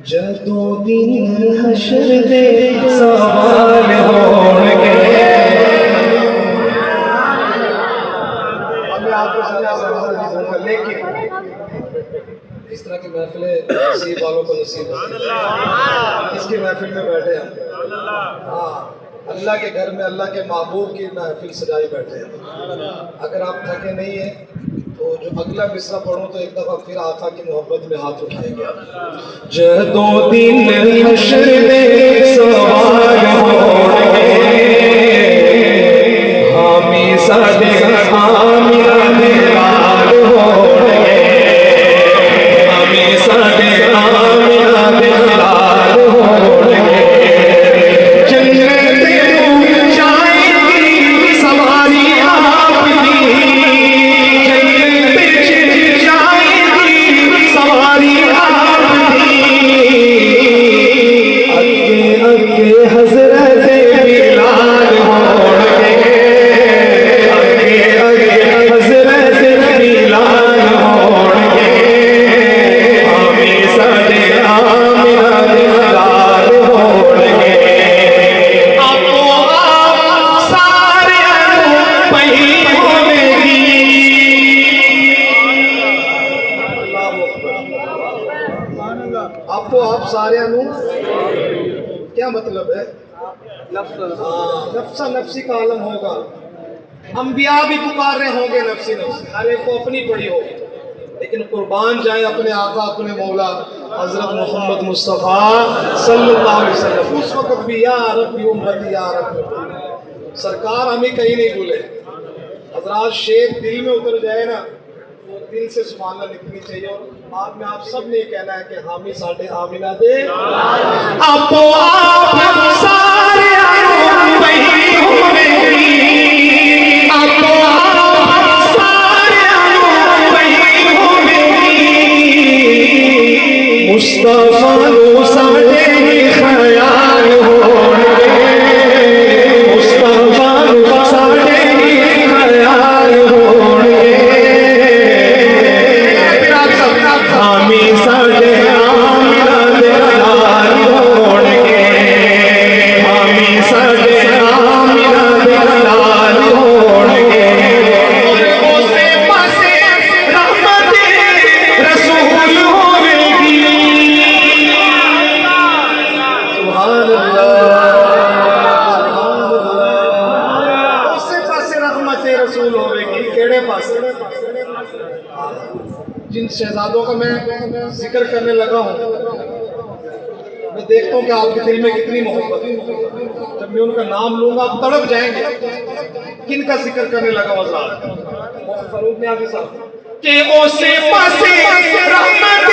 جدو دن حشر دے سوال ہونگے. اب میں آپ کو سمجھا لیکن اس طرح کی محفلیں نصیب والوں کو نصیب ہوتی ہیں. اس کی محفل میں بیٹھے ہم. ہاں، اللہ کے گھر میں اللہ کے محبوب کی محفل سجائی بیٹھے ہیں. اگر آپ تھکے نہیں ہیں تو جو اگلا مصرع پڑھوں تو ایک دفعہ پھر آقا کی محبت میں ہاتھ اٹھائیں گے. جدو دن حشر دے سوال ہونگے، حامی ساڈے آمینہ دے لال ہونگے. حامی ساڈے آمینہ دے لال ہونگے. جنت نوں جائے گی سواری آپ دی. جنت وچ جائے گی سواری آپ دی. اگے اگے حضرت بلال ہونگے. اگے اگے حضرت بلال ہونگے. حامی ساڈے آمینہ دے لال ہونگے. آپو آپ ساریاں نوں پئی ہوے گی. اللہ اکبر. آپو آپ ساریاں نوں کیا مطلب ہے؟ نفسا نفسی کا عالم ہوگا. انبیاء بھی پکار رہے ہوں گے نفسی نفسی، ہر ایک کو اپنی پڑی ہوگی، لیکن قربان جائیں اپنے آقا اپنے مولا حضرت محمد مصطفیٰ صلی اللہ علیہ وسلم. اس وقت بھی یا ربی امتی یا ربی امتی. سرکار ہمیں کہیں نہیں بھولے. حضرات شیر دل میں اتر جائے نا تو دل سے سبحان اللہ لکھنی چاہیے. اور بعد میں آپ سب نے یہ کہنا ہے کہ حامی ساڈے آمینہ دے. آپو آپ ساریاں نوں پئی ہوے گی. آپو آپ ساریاں نوں پئی ہوے گی. مصطفیٰ نوں ساڈے خیال ہونگے. مصطفیٰ نوں ساڈے خیال ہونگے. حامی ساڈے آمینہ دے لال ہونگے. حامی ساڈے آمینہ دے لال ہونگے. اور اسے پاسے رحمت رسول ہوے گی. سبحان اللہ سبحان اللہ. اسے پاسے رحمت رسول ہوے گی. کیڑے پاسے؟ جن شہزادوں کا میں ذکر کرنے لگا ہوں میں دیکھتا ہوں کہ آپ کے دل میں کتنی محبت ہے. جب میں ان کا نام لوں گا آپ تڑپ جائیں گے. کن کا ذکر کرنے لگا وزار فاروق نیازی صاحب کہ اسے پاسے رحمت